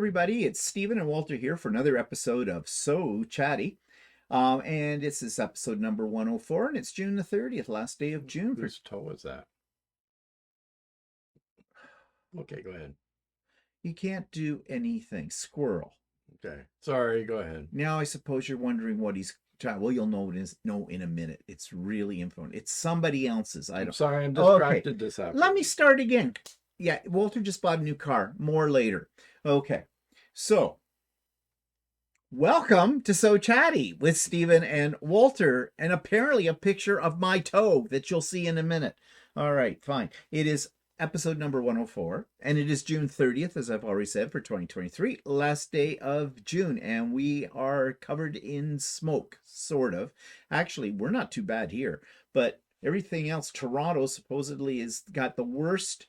everybody. It's Stephen and Walter here for another episode of So Chatty. And this is episode number 104, and it's June the 30th, last day of June. Whose toe is that? Okay, go ahead. You can't do anything. Squirrel. Okay. Sorry, go ahead. Now, I suppose you're wondering what he's trying. Well, you'll know in a minute. It's really important. It's somebody else's. I'm sorry, I'm distracted this afternoon. Let me start again. Yeah, Walter just bought a new car. More later. Okay. So, welcome to So Chatty with Stephen and Walter, and apparently a picture of my toe that you'll see in a minute. All right, fine. It is episode number 104, and it is June 30th, as I've already said, for 2023, last day of June, and we are covered in smoke, sort of. Actually, we're not too bad here, but everything else, Toronto supposedly has got the worst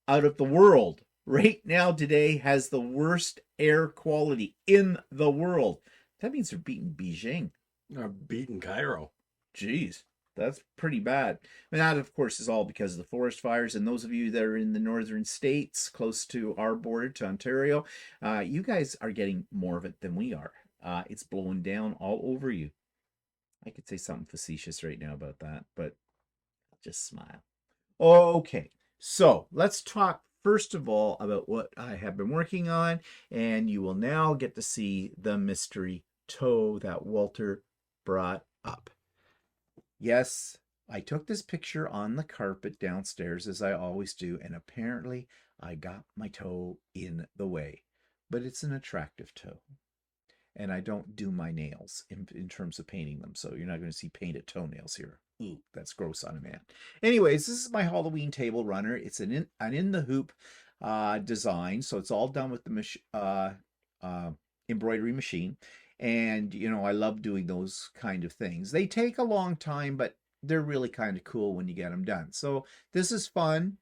out of the world. Right now, today, has the worst air quality in the world. That means they're beating Beijing. They're beating Cairo. Jeez, that's pretty bad. And that, of course, is all because of the forest fires. And those of you that are in the northern states, close to our border, to Ontario, you guys are getting more of it than we are. It's blowing down all over you. I could say something facetious right now about that, but I'll just smile. Okay, so let's talk first of all about what I have been working on, and you will now get to see the mystery toe that Walter brought up. Yes, I took this picture on the carpet downstairs as I always do, and apparently I got my toe in the way, but it's an attractive toe. And I don't do my nails in terms of painting them, so you're not going to see painted toenails here. Ooh, that's gross on a man. Anyways, this is my Halloween table runner. It's an in the hoop design, so it's all done with the embroidery machine. And, you know, I love doing those kind of things. They take a long time, but they're really kind of cool when you get them done. So this is fun.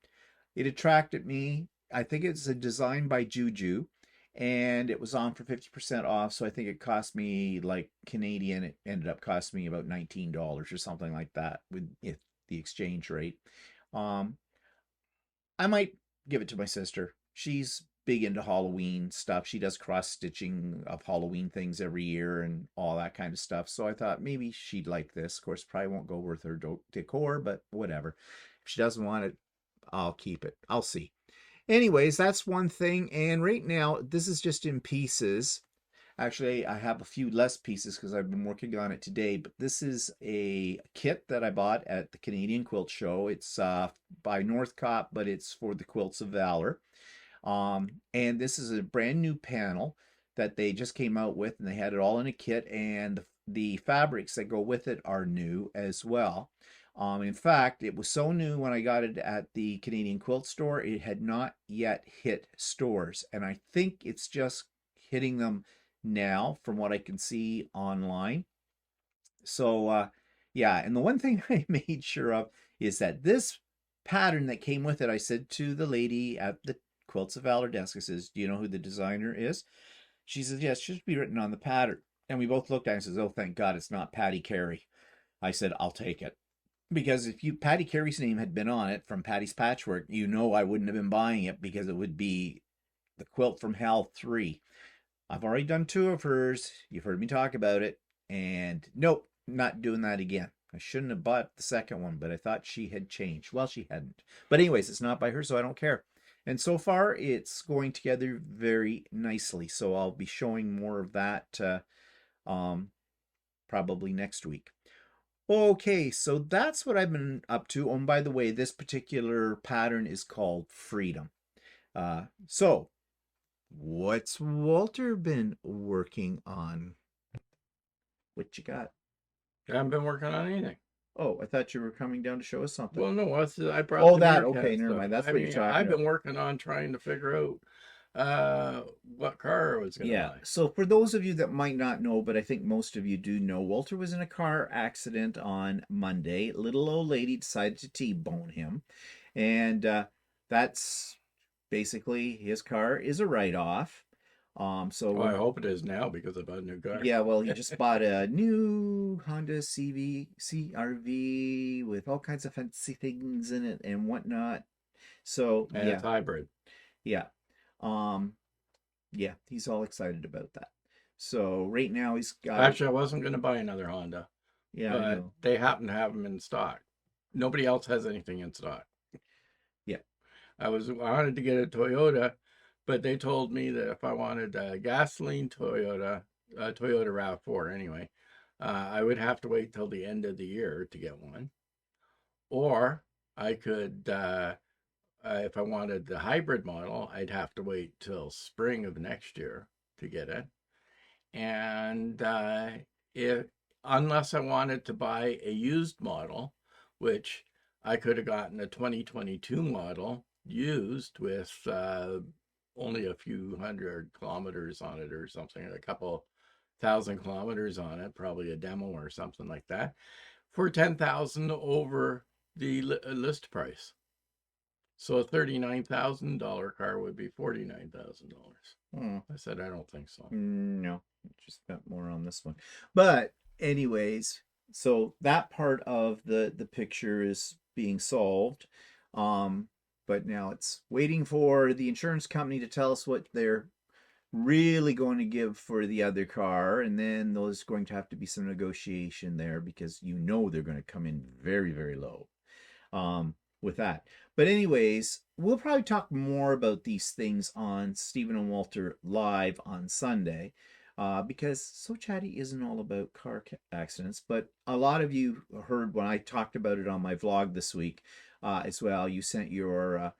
It attracted me. I think it's a design by Juju, and it was on for 50% off. So I think it cost me, like Canadian, it ended up costing me about $19 or something like that with the exchange rate. I might give it to my sister. She's big into Halloween stuff. She does cross stitching of Halloween things every year and all that kind of stuff. So I thought maybe she'd like this. Of course, probably won't go with her decor, but whatever. If she doesn't want it, I'll keep it. I'll see. Anyways, that's one thing. And right now, this is just in pieces. Actually, I have a few less pieces because I've been working on it today. But this is a kit that I bought at the Canadian Quilt Show. It's by Northcott, but it's for the Quilts of Valor. And this is a brand new panel that they just came out with, and they had it all in a kit. And the fabrics that go with it are new as well. In fact, it was so new when I got it at the Canadian Quilt Store, it had not yet hit stores. And I think it's just hitting them now from what I can see online. So, yeah, and the one thing I made sure of is that this pattern that came with it, I said to the lady at the Quilts of Valor desk, I says, do you know who the designer is? She says, yes, it should be written on the pattern. And we both looked at it and says, oh, thank God it's not Patty Carey. I said, I'll take it. Because if Patty Carey's name had been on it from Patty's Patchwork, you know I wouldn't have been buying it because it would be the Quilt from Hell 3. I've already done 2 of hers. You've heard me talk about it. And nope, not doing that again. I shouldn't have bought the second one, but I thought she had changed. Well, she hadn't. But anyways, it's not by her, so I don't care. And so far, it's going together very nicely. So I'll be showing more of that probably next week. Okay, so that's what I've been up to. Oh, and by the way, this particular pattern is called Freedom. So, what's Walter been working on? What you got? I haven't been working on anything. Oh, I thought you were coming down to show us something. Well, no, I brought. Oh, that, okay, never mind. That's what you're talking about. I've been working on trying to figure out what car I was going to buy. So for those of you that might not know, but I think most of you do know, Walter was in a car accident on Monday. Little old lady decided to T-bone him. And that's basically, his car is a write-off. So I hope it is now because I bought a new car. Yeah, well, he just bought a new Honda CR-V with all kinds of fancy things in it and whatnot. So and it's hybrid. Yeah. Yeah, he's all excited about that. So right now he's got, Actually, I wasn't going to buy another Honda, yeah, I but know. they happen to have them in stock. Nobody else has anything in stock. Yeah. I wanted to get a Toyota, but they told me that if I wanted a gasoline Toyota, a Toyota RAV4 anyway, I would have to wait till the end of the year to get one, or I could, if I wanted the hybrid model, I'd have to wait till spring of next year to get it. And if unless I wanted to buy a used model, which I could have gotten a 2022 model used with only a few hundred kilometers on it or something, a couple thousand kilometers on it, probably a demo or something like that, for 10,000 over the list price. So a $39,000 car would be $49,000. Hmm. I said, I don't think so. No, just spent more on this one. But anyways, so that part of the picture is being solved. Um, but now it's waiting for the insurance company to tell us what they're really going to give for the other car, and then there's going to have to be some negotiation there because you know they're going to come in very, very low with that. But anyways, we'll probably talk more about these things on Stephen and Walter live on Sunday. Because So Chatty isn't all about car accidents, but a lot of you heard when I talked about it on my vlog this week as well. You sent your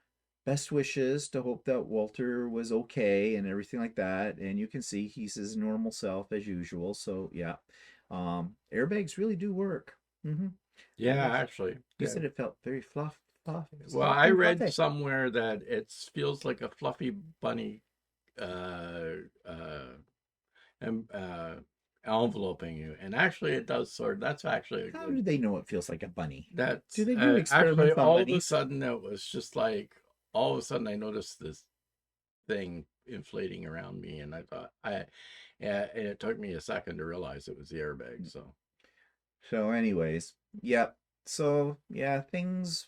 best wishes to hope that Walter was okay and everything like that. And you can see he's his normal self as usual. So, yeah, airbags really do work. Mm-hmm. Yeah, Airbags. actually. You said it felt very Well, I soft and read fluffy. somewhere that it feels like a fluffy bunny uh, uh, enveloping you, and actually, it does sort. That's actually a How good. do they know it feels like a bunny? Do That's they do actually experiments on all of a bunnies? sudden it was just like all of a sudden I noticed this thing inflating around me, and I thought and it took me a second to realize it was the airbag. So So, anyways, yep. So, yeah, things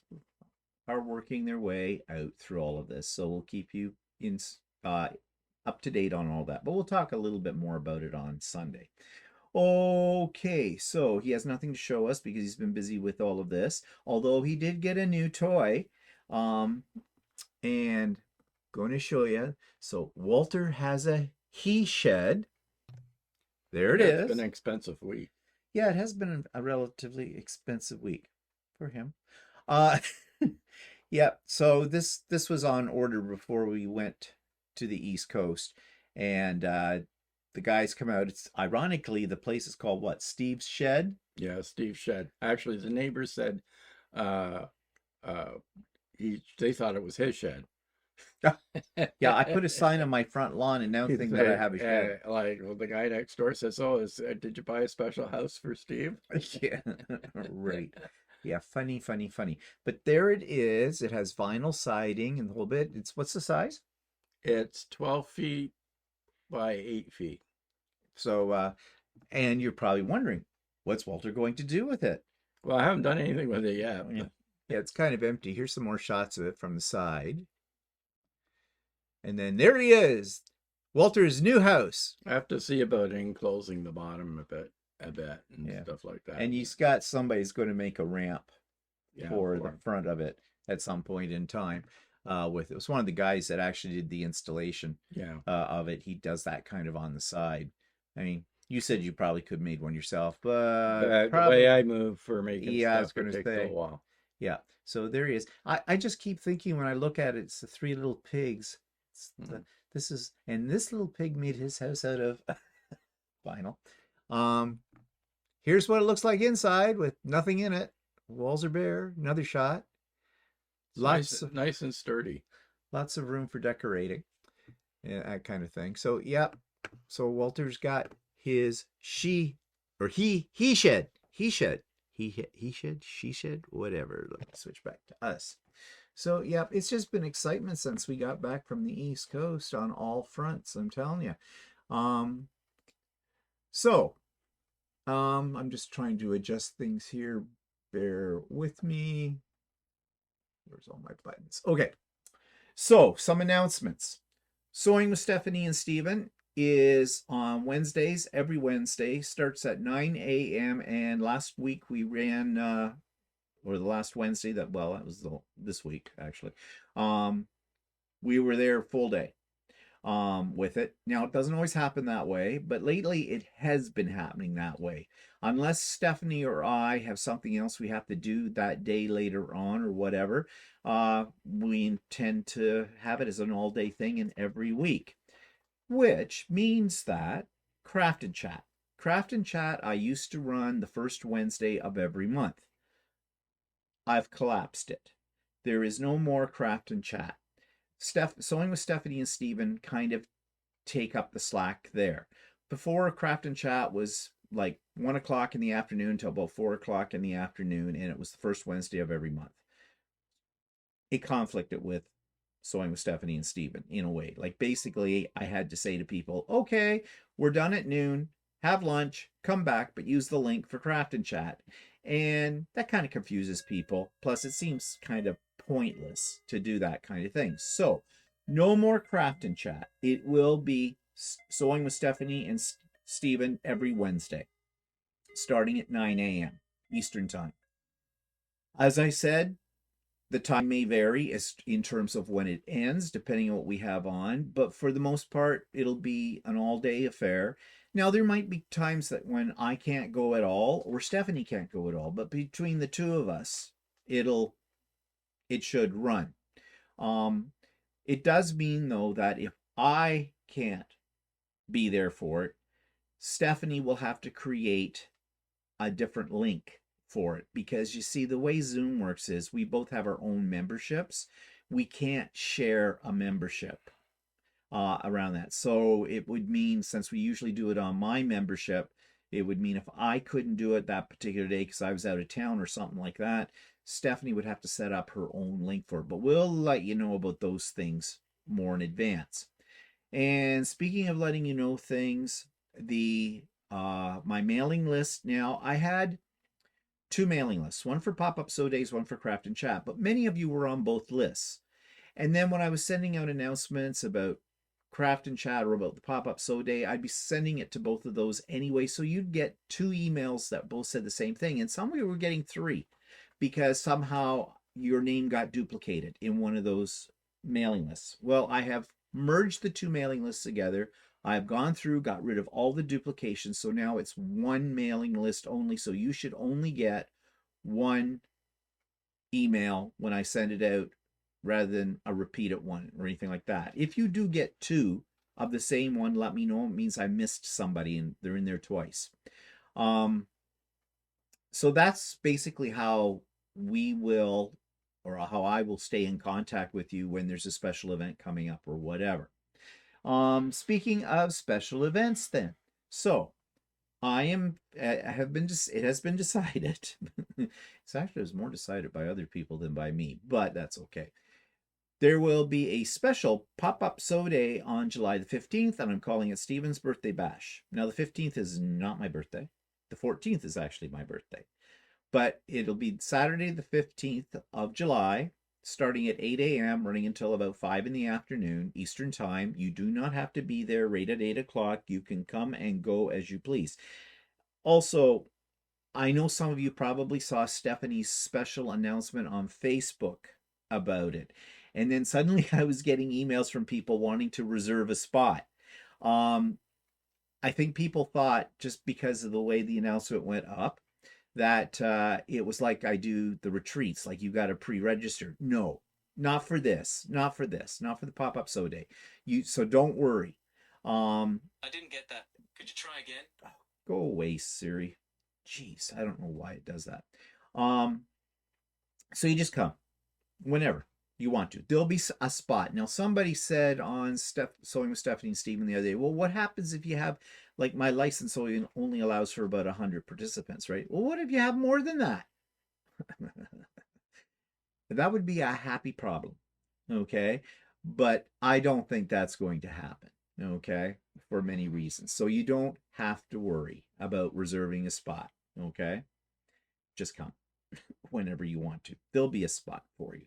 are working their way out through all of this. So we'll keep you in uh, up to date on all that. But we'll talk a little bit more about it on Sunday. Okay, so he has nothing to show us because he's been busy with all of this. Although he did get a new toy, and going to show you. So Walter has a he shed. There it yeah, it's been is. an expensive week. Yeah, it has been a relatively expensive week for him. Uh, yeah. So this was on order before we went to the East Coast, and the guys come out. It's ironically the place is called what? Steve's Shed. Yeah, Steve Shed. Actually, the neighbors said uh, uh, they thought it was his shed. Yeah, I put a sign on my front lawn announcing that I have a shed. Like well, the guy next door says, "Oh, did you buy a special house for Steve?" Yeah, right. Yeah, funny, funny, funny. But there it is. It has vinyl siding and the whole bit. It's what's the size? It's 12 feet by 8 feet. So, and you're probably wondering, what's Walter going to do with it? Well, I haven't done anything with it yet. Yeah, yeah, it's kind of empty. Here's some more shots of it from the side. And then there he is, Walter's new house. I have to see about enclosing the bottom a bit, and Yeah, stuff like that. and he's got somebody's going to make a ramp Yeah, for the for front of it at some point in time. With it was one of the guys that actually did the installation yeah. of it. He does that kind of on the side. I mean, you said you probably could have made one yourself, but The way probably I move for making yeah. I was stuff, going it to takes a say little while. yeah. So there he is. I just keep thinking when I look at it, it's the three little pigs. Mm. This is and this little pig made his house out of vinyl. Um, Here's what it looks like inside with nothing in it. Walls are bare. Another shot. It's Lots of nice and sturdy. room for decorating. Yeah, that kind of thing. So yep. So Walter's got his he shed. He shed, she shed, whatever. Let me switch back to us. So yep, it's just been excitement since we got back from the East Coast on all fronts, I'm telling you. Um so I'm just trying to adjust things here. Bear with me. Where's all my buttons? Okay. So, some announcements. Sewing with Stephanie and Steven is on Wednesdays. Every Wednesday starts at 9 a.m. And last week we ran, or the last Wednesday that was this week actually. Um, we were there full day with it. Now, it doesn't always happen that way, but lately it has been happening that way. Unless Stephanie or I have something else we have to do that day later on or whatever, we intend to have it as an all day thing in every week, which means that Craft and Chat. Craft and Chat, I used to run the first Wednesday of every month. I've collapsed it. There is no more Craft and Chat. Sewing with Stephanie and Steven kind of take up the slack there. Before, Craft and Chat was like 1 o'clock in the afternoon till about 4 o'clock in the afternoon, and it was the first Wednesday of every month. It conflicted with Sewing with Stephanie and Steven in a way. Like basically, I had to say to people, okay, we're done at noon, have lunch, come back, but use the link for Craft and Chat. And that kind of confuses people. Plus, it seems kind of pointless to do that kind of thing. So, no more Craft and Chat. It will be Sewing with Stephanie and Steven every Wednesday, starting at 9 a.m. Eastern Time. As I said, the time may vary as in terms of when it ends, depending on what we have on, but for the most part, it'll be an all-day affair. Now, there might be times that when I can't go at all, or Stephanie can't go at all, but between the two of us, it should run. Um, it does mean though that if I can't be there for it, Stephanie will have to create a different link for it, because you see the way Zoom works is we both have our own memberships. We can't share a membership around that. So it would mean, since we usually do it on my membership, it would mean if I couldn't do it that particular day because I was out of town or something like that, Stephanie would have to set up her own link for it. But we'll let you know about those things more in advance. And speaking of letting you know things, the my mailing list now, I had two mailing lists, one for pop-up sew days, one for craft and chat, but many of you were on both lists. And then when I was sending out announcements about craft and chat or about the pop-up sew day, I'd be sending it to both of those anyway, so you'd get two emails that both said the same thing, and some of you were getting three because somehow your name got duplicated in one of those mailing lists. Well, I have merged the two mailing lists together. I've gone through, got rid of all the duplications, so now it's one mailing list only, so you should only get one email when I send it out rather than a repeated one or anything like that. If you do get two of the same one, let me know. It means I missed somebody and they're in there twice. So that's basically how we will, or how I will stay in contact with you when there's a special event coming up or whatever. Speaking of special events, then, so it has been decided. It's actually, it was more decided by other people than by me, but that's okay. There will be a special pop-up sew day on July the 15th, and I'm calling it Steven's Birthday Bash. Now, the 15th is not my birthday. The 14th is actually my birthday. But it'll be Saturday the 15th of July, starting at 8 a.m., running until about 5 in the afternoon, Eastern Time. You do not have to be there right at 8 o'clock. You can come and go as you please. Also, I know some of you probably saw Stephanie's special announcement on Facebook about it. And then suddenly I was getting emails from people wanting to reserve a spot. Um, I think people thought, just because of the way the announcement went up, that it was like I do the retreats, like you got to pre-register. No, not for this, not for this, not for the pop-up sew day. So don't worry. I didn't get that. Could you try again? Go away, Siri. Jeez, I don't know why it does that. Um, so you just come whenever you want to. There'll be a spot. Now, somebody said on Sewing with Stephanie and Steven the other day, well, what happens if you have, like, my license only allows for about 100 participants, right? Well, what if you have more than that? That would be a happy problem, okay? But I don't think that's going to happen, okay? For many reasons. So you don't have to worry about reserving a spot, okay? Just come whenever you want to. There'll be a spot for you.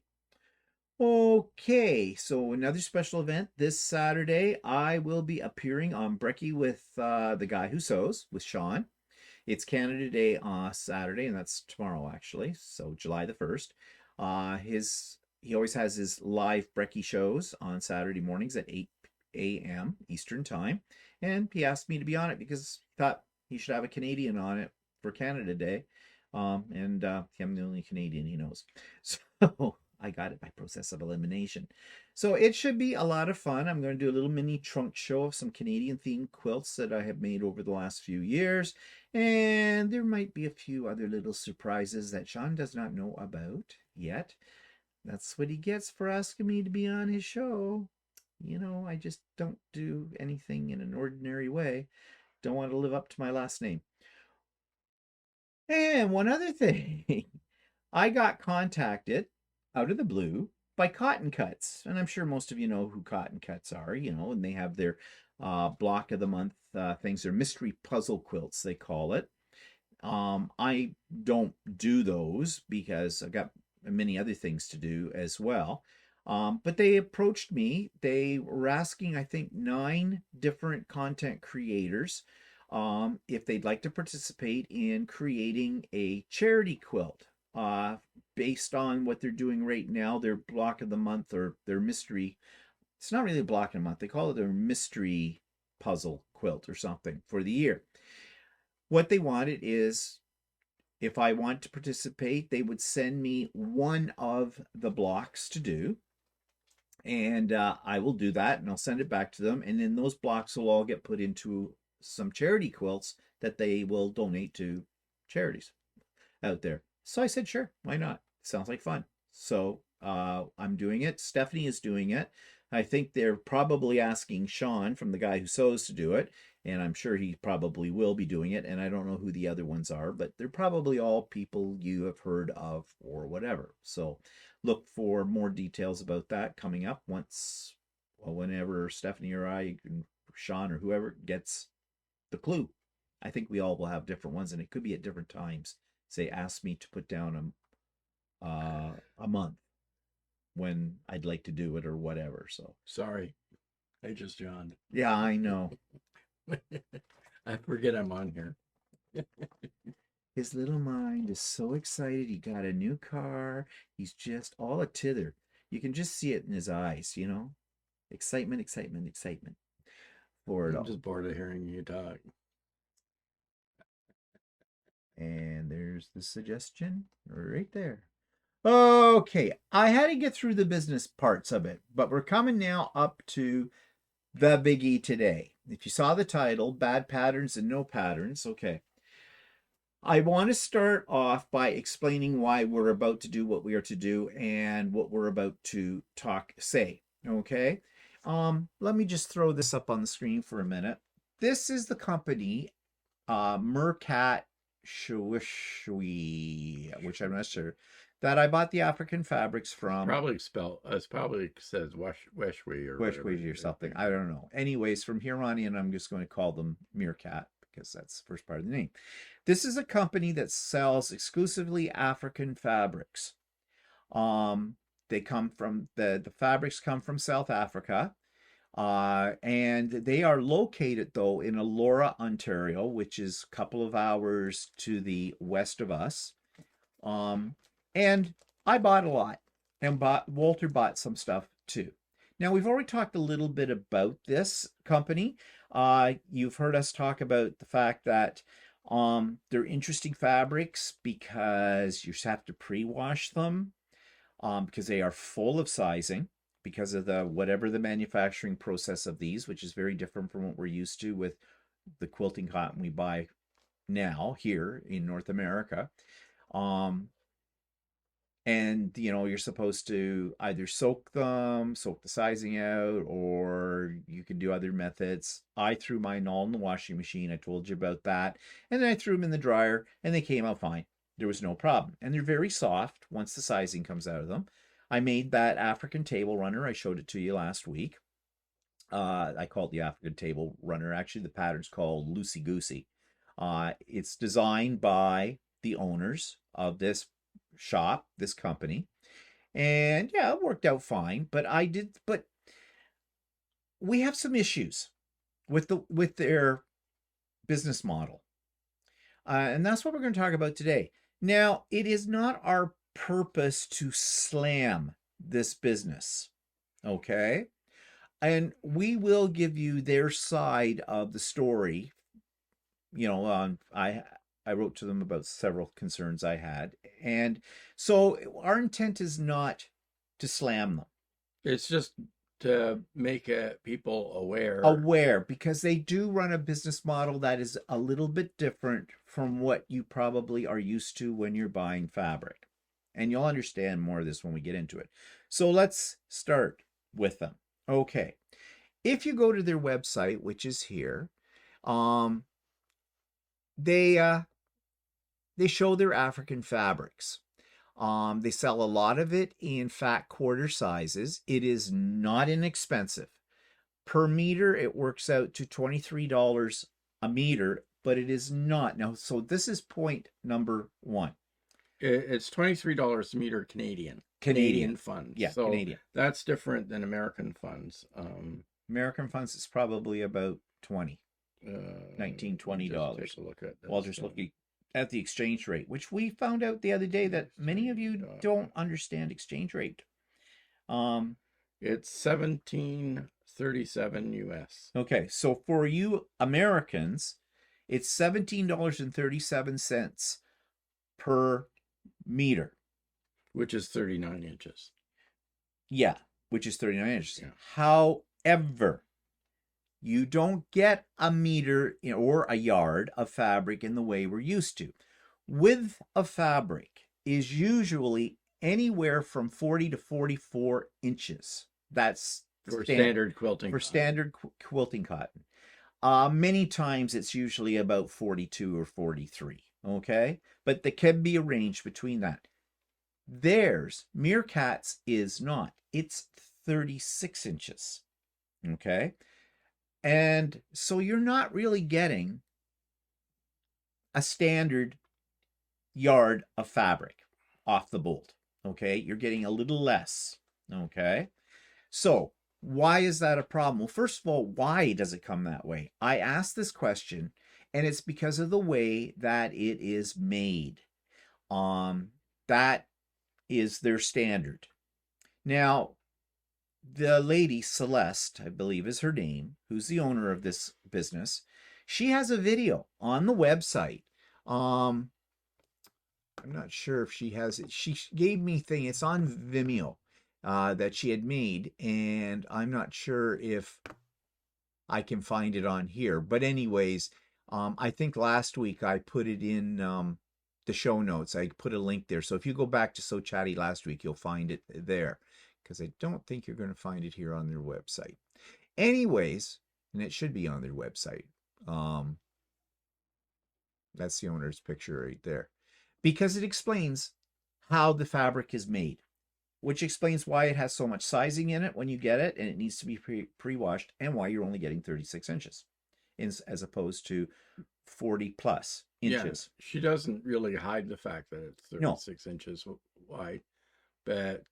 Okay, so another special event this Saturday. I will be appearing on Brekkie with the guy who sews with Sean. It's Canada Day on Saturday, and that's tomorrow actually, so July the 1st. He always has his live Brekkie shows on Saturday mornings at 8 a.m. Eastern time, and he asked me to be on it because he thought he should have a Canadian on it for Canada Day, and I'm the only Canadian he knows, so I got it by process of elimination. So it should be a lot of fun. I'm going to do a little mini trunk show of some Canadian themed quilts that I have made over the last few years. And there might be a few other little surprises that Sean does not know about yet. That's what he gets for asking me to be on his show. You know, I just don't do anything in an ordinary way. Don't want to live up to my last name. And one other thing, I got contacted out of the blue by Cotton Cuts. And I'm sure most of you know who Cotton Cuts are, and they have their block of the month things. They're mystery puzzle quilts, they call it. I don't do those because I've got many other things to do as well. But they approached me. They were asking, I think, 9 different content creators if they'd like to participate in creating a charity quilt based on what they're doing right now, their block of the month or their mystery. It's not really a block of the month. They call it their mystery puzzle quilt or something for the year. What they wanted is if I want to participate, they would send me one of the blocks to do. And I will do that and I'll send it back to them. And then those blocks will all get put into some charity quilts that they will donate to charities out there. So I said, sure, why not? Sounds like fun. So I'm doing it. Stephanie is doing it. I think they're probably asking Sean from the guy who sews to do it, and I'm sure he probably will be doing it. And I don't know who the other ones are, but they're probably all people you have heard of or whatever. So look for more details about that coming up whenever Stephanie or I, and Sean or whoever gets the clue. I think we all will have different ones, and it could be at different times. Say, ask me to put down a month when I'd like to do it or whatever. So Sorry, I just yawned. yeah, I know. I forget I'm on here. His little mind is so excited. He got a new car. He's just all a tither. You can just see it in his eyes, excitement, excitement, excitement for it I'm all. just bored of hearing you talk. And there's the suggestion right there. Okay, I had to get through the business parts of it, but we're coming now up to the biggie today. If you saw the title, Bad Patterns and No Patterns, okay. I want to start off by explaining why we're about to do what we are to do and what we're about to say, okay? Let me just throw this up on the screen for a minute. This is the company, Mercat Shwishui, which I'm not sure, that I bought the African fabrics from. Probably it probably says Weshwi or Weshwi or something. I don't know. Anyways, from here on in, I'm just going to call them Meerkat because that's the first part of the name. This is a company that sells exclusively African fabrics. They come from the fabrics come from South Africa. And they are located, though, in Elora, Ontario, which is a couple of hours to the west of us. And I bought a lot, and Walter bought some stuff too. Now, we've already talked a little bit about this company. You've heard us talk about the fact that they're interesting fabrics because you just have to pre-wash them because they are full of sizing because of whatever the manufacturing process of these, which is very different from what we're used to with the quilting cotton we buy now here in North America. And you're supposed to either soak the sizing out, or you can do other methods. I threw mine all in the washing machine. I told you about that. And then I threw them in the dryer and they came out fine. There was no problem. And they're very soft once the sizing comes out of them. I made that African table runner. I showed it to you last week. I call it the African table runner. Actually, the pattern's called Loosey Goosey. It's designed by the owners of this shop, this company, And yeah, it worked out fine. But we have some issues with their business model. And that's what we're going to talk about today. Now, it is not our purpose to slam this business, okay? And we will give you their side of the story. I wrote to them about several concerns I had, and so our intent is not to slam them. It's just to make people Aware, because they do run a business model that is a little bit different from what you probably are used to when you're buying fabric. And you'll understand more of this when we get into it. So let's start with them. Okay. If you go to their website, which is here, um, they show their African fabrics. They sell a lot of it in fat quarter sizes. It is not inexpensive. Per meter, it works out to $23 a meter, but it is not. Now, so this is point number one. It's $23 a meter Canadian funds. Yeah, so Canadian. That's different than American funds. American funds is probably about 20, $19-20. Take a look at this. Well, just looking at the exchange rate, which we found out the other day that many of you don't understand exchange rate. It's 17.37 US. Okay, so for you Americans, it's $17.37 per meter. Which is 39 inches. Yeah, which is 39 inches. Yeah. However, you don't get a meter or a yard of fabric in the way we're used to. Width of fabric is usually anywhere from 40 to 44 inches. That's for standard quilting. For standard quilting cotton. Many times it's usually about 42 or 43. Okay, but they can be arranged between that. Theirs, Meerkat's, is not. It's 36 inches. Okay, and so you're not really getting a standard yard of fabric off the bolt. Okay, you're getting a little less. Okay, so why is that a problem? Well, first of all, why does it come that way? I asked this question, and it's because of the way that it is made. That is their standard. Now, the lady, Celeste, I believe is her name, who's the owner of this business, she has a video on the website. I'm not sure if she has it. She gave me thing. It's on Vimeo that she had made, and I'm not sure if I can find it on here. But anyways, I think last week I put it in the show notes. I put a link there. So if you go back to So Chatty last week, you'll find it there, because I don't think you're going to find it here on their website. Anyways, and it should be on their website. That's the owner's picture right there, because it explains how the fabric is made, which explains why it has so much sizing in it when you get it, and it needs to be pre-washed, and why you're only getting 36 inches as opposed to 40 plus inches. Yeah, she doesn't really hide the fact that it's 36 inches wide, but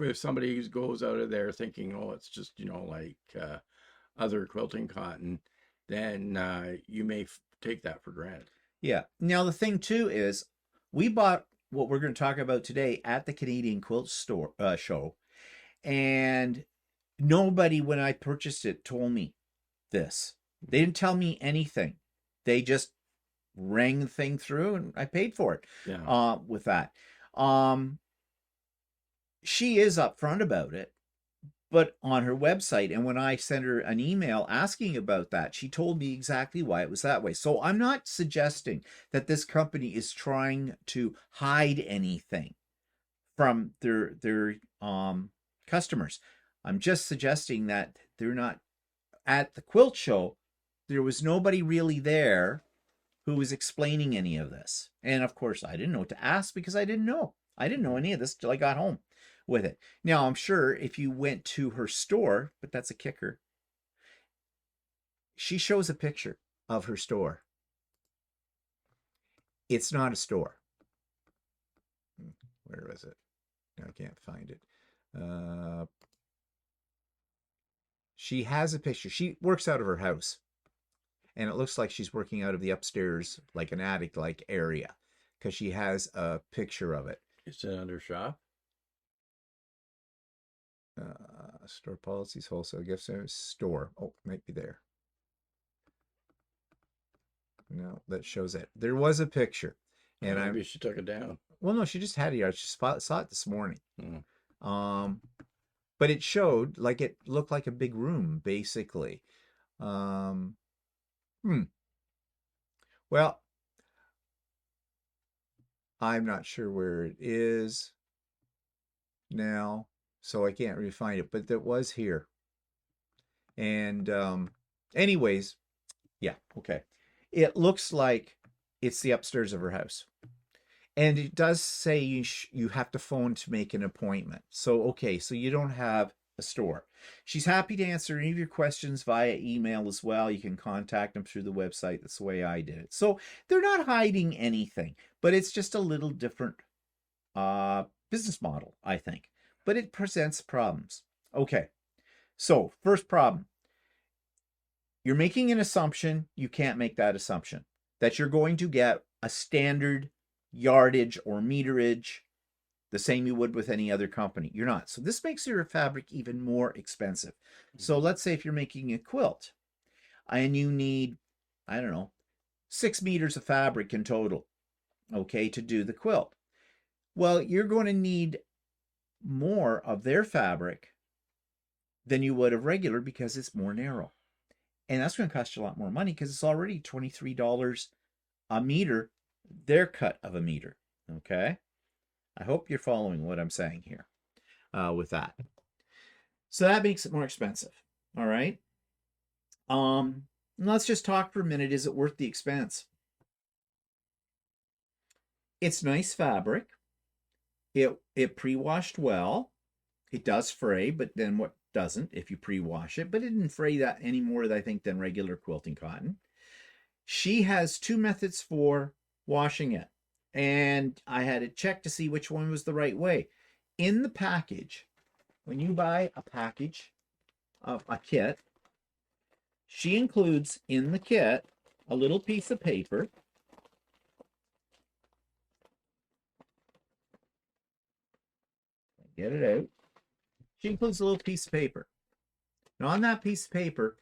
if somebody goes out of there thinking, oh, it's just like other quilting cotton, then you may take that for granted. Yeah. Now the thing too is, we bought what we're going to talk about today at the Canadian Quilt Store show, and nobody, when I purchased it, told me this. They didn't tell me anything. They just rang the thing through, and I paid for it. Yeah. With that, she is upfront about it, but on her website, and when I sent her an email asking about that, she told me exactly why it was that way. So I'm not suggesting that this company is trying to hide anything from their customers. I'm just suggesting that they're not. At the quilt show, there was nobody really there who was explaining any of this. And of course, I didn't know what to ask, because I didn't know. I didn't know any of this till I got home with it. Now, I'm sure if you went to her store, but that's a kicker, she shows a picture of her store. It's not a store. Where was it? I can't find it. She has a picture. She works out of her house, and it looks like she's working out of the upstairs, like an attic-like area, because she has a picture of it. Is it under shop? Store policies, wholesale gift centers, store. Oh, might be there. No, that shows it. There was a picture, and Maybe she took it down. well, no, she just had it. I just saw it this morning. Hmm. But it showed like it looked like a big room, basically. Um, Well, I'm not sure where it is now, so I can't really find it, but it was here. And anyways, yeah, okay. It looks like it's the upstairs of her house. And it does say you have to phone to make an appointment. So, okay, so you don't have a store. She's happy to answer any of your questions via email as well. You can contact them through the website. That's the way I did it. So they're not hiding anything, but it's just a little different business model, I think. But it presents problems. Okay, so first problem. You're making an assumption. You can't make that assumption that you're going to get a standard yardage or meterage the same you would with any other company. You're not. So this makes your fabric even more expensive. So let's say if you're making a quilt and you need, I don't know, 6 meters of fabric in total, okay, to do the quilt. Well, you're going to need more of their fabric than you would of regular because it's more narrow. And that's going to cost you a lot more money because it's already $23 a meter, their cut of a meter. Okay. I hope you're following what I'm saying here with that. So that makes it more expensive. All right. Let's just talk for a minute. Is it worth the expense? It's nice fabric. It pre-washed well. It does fray, but then what doesn't if you pre-wash it? But it didn't fray that any more, I think, than regular quilting cotton. She has 2 methods for washing it, and I had to check to see which one was the right way. In the package, when you buy a package of a kit, she includes in the kit a little piece of paper. Get it out. She includes a little piece of paper. Now, on that piece of paper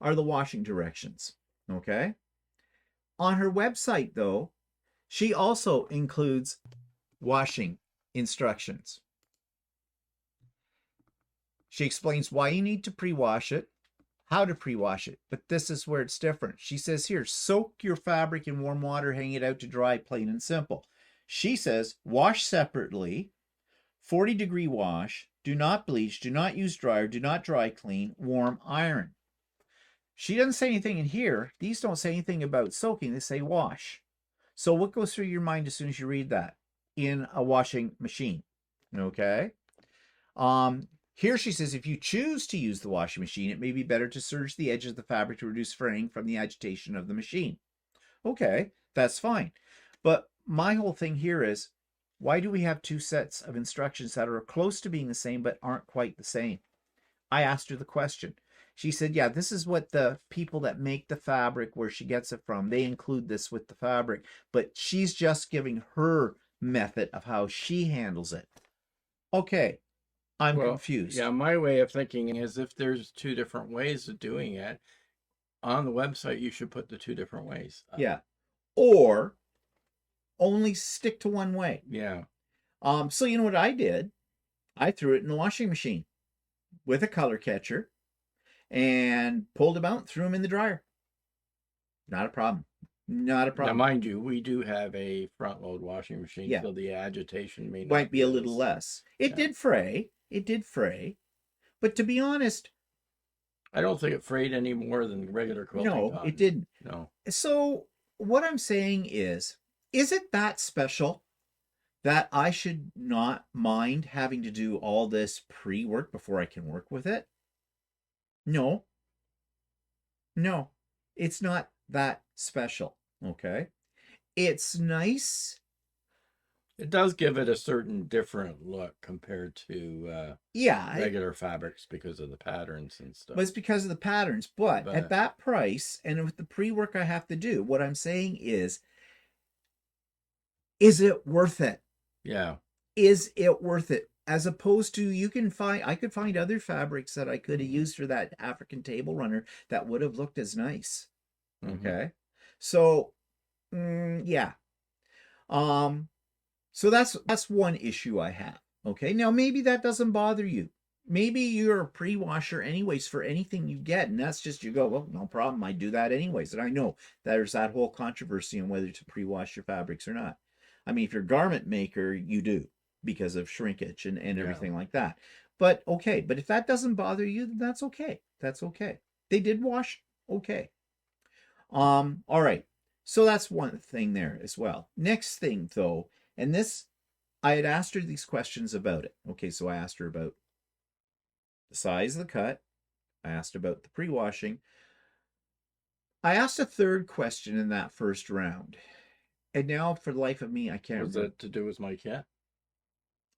are the washing directions. Okay. On her website, though, she also includes washing instructions. She explains why you need to pre-wash it, how to pre-wash it, but this is where it's different. She says here, soak your fabric in warm water, hang it out to dry, plain and simple. She says, wash separately, 40-degree wash, do not bleach, do not use dryer, do not dry clean, warm iron. She doesn't say anything in here. These don't say anything about soaking. They say wash. So what goes through your mind as soon as you read that? In a washing machine. Okay. Here she says, if you choose to use the washing machine, it may be better to serge the edge of the fabric to reduce fraying from the agitation of the machine. Okay, that's fine. But my whole thing here is, why do we have 2 sets of instructions that are close to being the same but aren't quite the same? I asked her the question. She said, yeah, this is what the people that make the fabric, where she gets it from, they include this with the fabric, but she's just giving her method of how she handles it. Okay, I'm confused. Yeah, my way of thinking is if there's 2 different ways of doing it, on the website you should put the 2 different ways. Yeah. Or only stick to one way. Yeah. So you know what I did? I threw it in the washing machine with a color catcher and pulled them out, threw them in the dryer. Not a problem. Not a problem. Now, mind you, we do have a front load washing machine, Yeah. so the agitation might be a little less. It did fray. It did fray. But to be honest, I don't think it frayed any more than regular quilting no, cotton. it didn't. No. So what I'm saying is it that special that I should not mind having to do all this pre-work before I can work with it? No. No, it's not that special, okay? It's nice It does give it a certain different look compared to Yeah, regular fabrics because of the patterns and stuff. but it's because of the patterns. But at But that price and with the pre-work I have to do, what I'm saying is it worth it? yeah. Is it worth it? As opposed to I could find other fabrics that I could have Mm-hmm. used for that African table runner that would have looked as nice. Mm-hmm. Okay. So, yeah. Um, so that's one issue I have. Okay. Now maybe that doesn't bother you. Maybe you're a pre-washer anyways for anything you get, and that's just you go, well, no problem. I do that anyways. And I know there's that whole controversy on whether to pre-wash your fabrics or not. I mean, if you're a garment maker, you do because of shrinkage and Yeah. everything like that. But okay, but if that doesn't bother you, then that's okay. That's okay. They did wash okay. All right. So that's one thing there as well. Next thing though, and this I had asked her these questions about it. Okay, so I asked her about the size of the cut. I asked about the pre-washing. I asked a third question in that first round. And now for the life of me, I can't Was remember. it to do with my kit?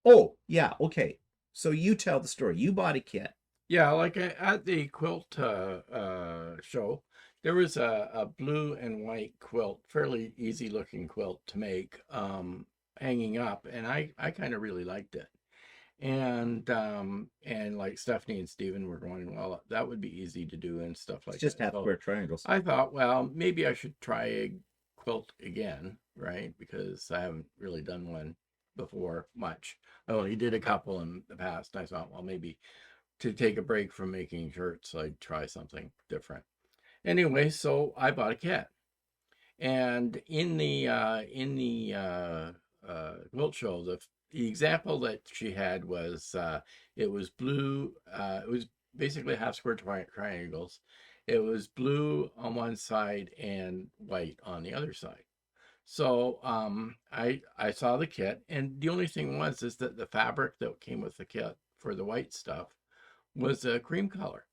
Oh, yeah, okay. So you tell the story. You bought a kit. Yeah, like at the quilt show, there was a blue and white quilt, fairly easy looking quilt to make, hanging up, and I kind of really liked it. And like Stephanie and Steven were going, well, that would be easy to do and stuff It's like just that. half So square triangles. I thought, well, maybe I should try a quilt again, right? Because I haven't really done one before much. I only did a couple in the past. I thought, well, maybe to take a break from making shirts, I'd try something different. Anyway, so I bought a kit, and in the quilt show, the example that she had was it was blue. It was basically half square triangles. It was blue on one side and white on the other side. So I saw the kit, and the only thing was is that the fabric that came with the kit for the white stuff was a cream color.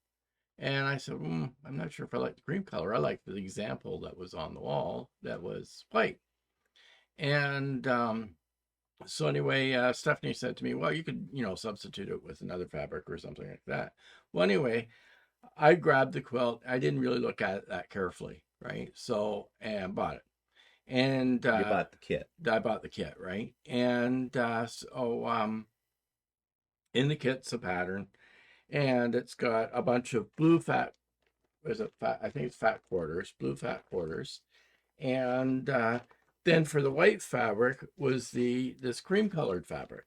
And I said, I'm not sure if I like the cream color. I like the example that was on the wall that was white. And so anyway, Stephanie said to me, well, you could, substitute it with another fabric or something like that. Well, anyway, I grabbed the quilt. I didn't really look at it that carefully, right? So, and bought it. And You bought the kit. I bought the kit, right? And in the kit's a pattern, and it's got a bunch of blue fat, is it fat? I think it's fat quarters, blue fat quarters, and then for the white fabric was this cream colored fabric,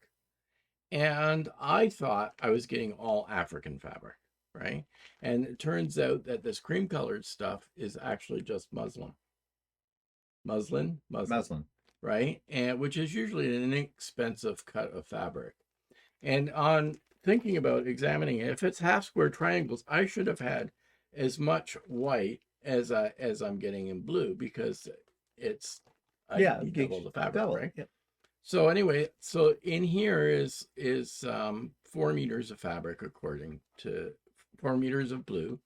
and I thought I was getting all African fabric, right? And it turns out that this cream colored stuff is actually just muslin, Muslin. right? And which is usually an inexpensive cut of fabric. And on thinking about examining it, if it's half square triangles, I should have had as much white as I'm getting in blue because it's I Yeah, need double the fabric, double. right? Yep. So anyway, so in here is 4 meters of fabric according to 4 meters of blue,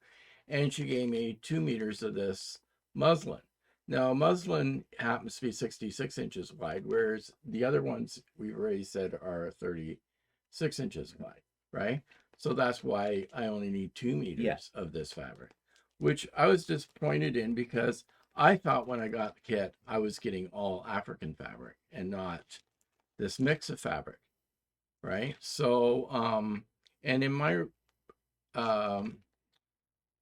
and she gave me 2 meters of this muslin. Now, muslin happens to be 66 inches wide, whereas the other ones we've already said are 36 inches wide, right? So that's why I only need 2 meters Yeah. of this fabric, which I was disappointed in because I thought when I got the kit, I was getting all African fabric and not this mix of fabric, right? So, and in my um,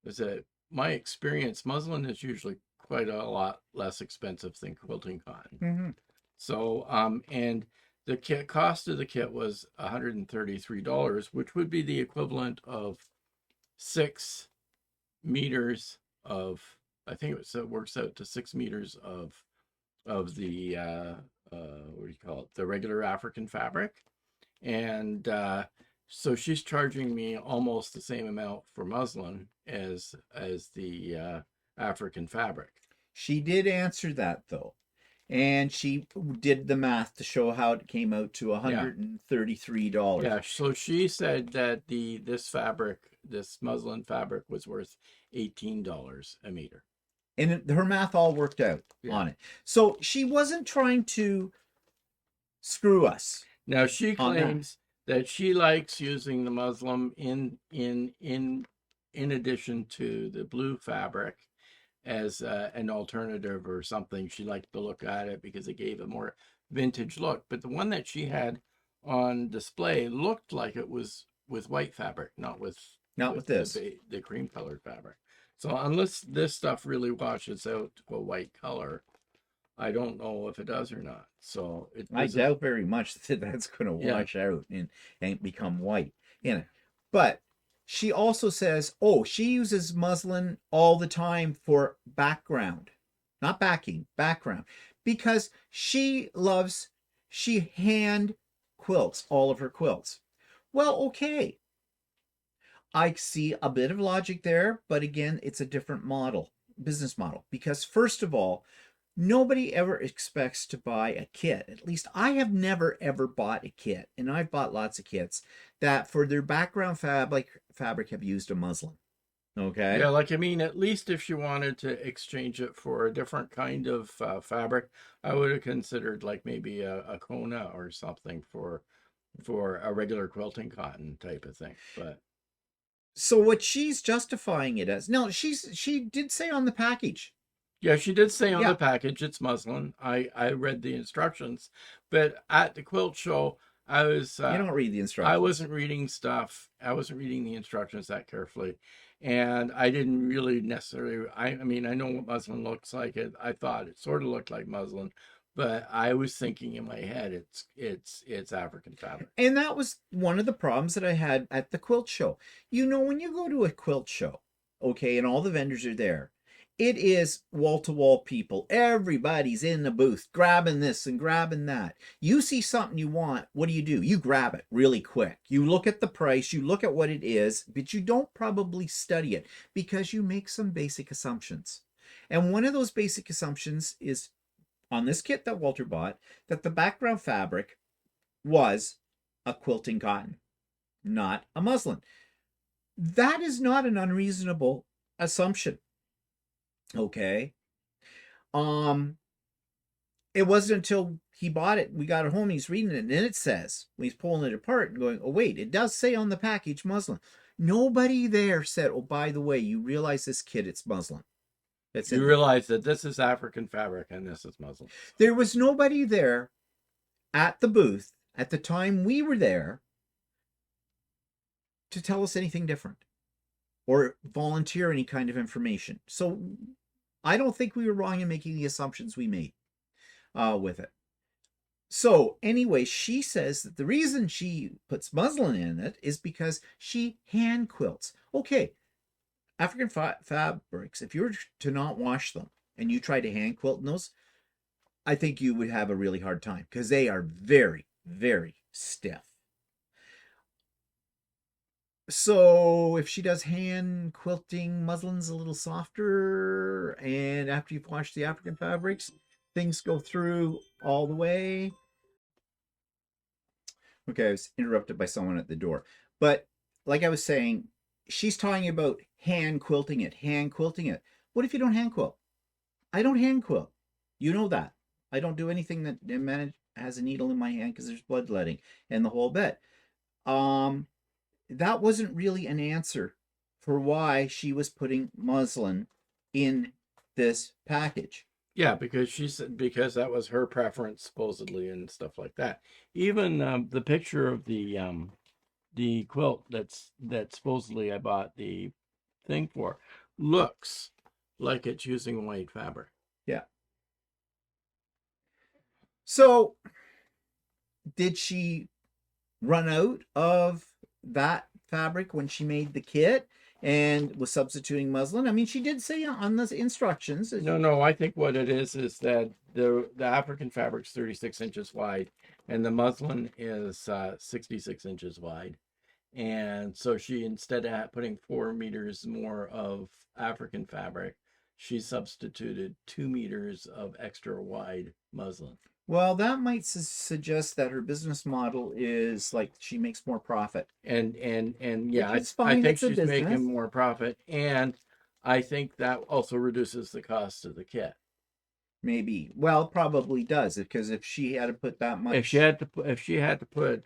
is that my experience, muslin is usually quite a lot less expensive than quilting cotton. Mm-hmm. So, and the kit cost of the kit was $133, which would be the equivalent of 6 meters of, I think it works out to 6 meters of the what do you call it? The regular African fabric, and so she's charging me almost the same amount for muslin as the African fabric. She did answer that though. And she did the math to show how it came out to $133. Yeah, so she said that this muslin fabric was worth $18 a meter. And her math all worked out on it. So she wasn't trying to screw us Now she on that. claims that she likes using the muslin in addition to the blue fabric as an alternative or something. She liked to look at it because it gave a more vintage look. But the one that she had on display looked like it was with white fabric, not with Not with this. the cream colored fabric. So unless this stuff really washes out to a white color, I don't know if it does or not. So I doubt very much that that's going to wash out and become white in it. But she also says, oh, she uses muslin all the time for background, not backing, background, because she hand quilts all of her quilts. Well, okay. I see a bit of logic there, but again, it's a different business model. Because first of all, nobody ever expects to buy a kit. At least I have never ever bought a kit, and I've bought lots of kits that for their background fabric have used a muslin. Okay. Yeah, like I mean, at least if she wanted to exchange it for a different kind of fabric, I would have considered like maybe a Kona or something for a regular quilting cotton type of thing. But So what she's justifying it as, no, she did say on the package. yeah, she did say on the Yeah. package it's muslin. I read the instructions, but at the quilt show, I was You don't read the I instructions. wasn't reading stuff. I wasn't reading the instructions that carefully, and I didn't really necessarily. I mean, I know what muslin looks like. I thought it sort of looked like muslin, but I was thinking in my head it's African fabric. And that was one of the problems that I had at the quilt show. You know, when you go to a quilt show, okay, and all the vendors are there, it is wall to wall people. Everybody's in the booth grabbing this and grabbing that. You see something you want, what do? You grab it really quick. You look at the price, you look at what it is, but you don't probably study it because you make some basic assumptions. And one of those basic assumptions is on this kit that Walter bought that the background fabric was a quilting cotton, not a muslin. That is not an unreasonable assumption. Okay. Um, it wasn't until he bought it, we got it home, he's reading it, and it says, when he's pulling it apart and going, oh, wait, it does say on the package muslin. Nobody there said, oh, by the way, you realize this kit, it's muslin. That's You realize that this is African fabric and this is muslin. There was nobody there at the booth at the time we were there to tell us anything different or volunteer any kind of information. So I don't think we were wrong in making the assumptions we made with it. So anyway, she says that the reason she puts muslin in it is because she hand quilts. Okay, African fabrics, if you were to not wash them and you try to hand quilt in those, I think you would have a really hard time because they are very, very stiff. So if she does hand quilting, muslin's a little softer, and after you've washed the African fabrics, things go through all the way. Okay, I was interrupted by someone at the door. But like I was saying, she's talking about hand quilting it, hand quilting it. What if you don't hand quilt? I don't hand quilt. You know that. I don't do anything that has a needle in my hand because there's bloodletting and the whole bit. That wasn't really an answer for why she was putting muslin in this package. Yeah, because she said because that was her preference supposedly and stuff like that. Even the picture of the quilt that supposedly I bought the thing for looks like it's using white fabric. Yeah. So did she run out of that fabric when she made the kit and was substituting muslin? I mean, she did say on the instructions. No, I think what it is that the African fabric's 36 inches wide and the muslin is 66 inches wide. And so she, instead of putting 4 meters more of African fabric, she substituted 2 meters of extra wide muslin. Well, that might suggest that her business model is like she makes more profit. And yeah, Which is I fine, think it's a she's business. making more profit, and I think that also reduces the cost of the kit. Maybe. Well, probably does, because if she had to put that much. If she had to put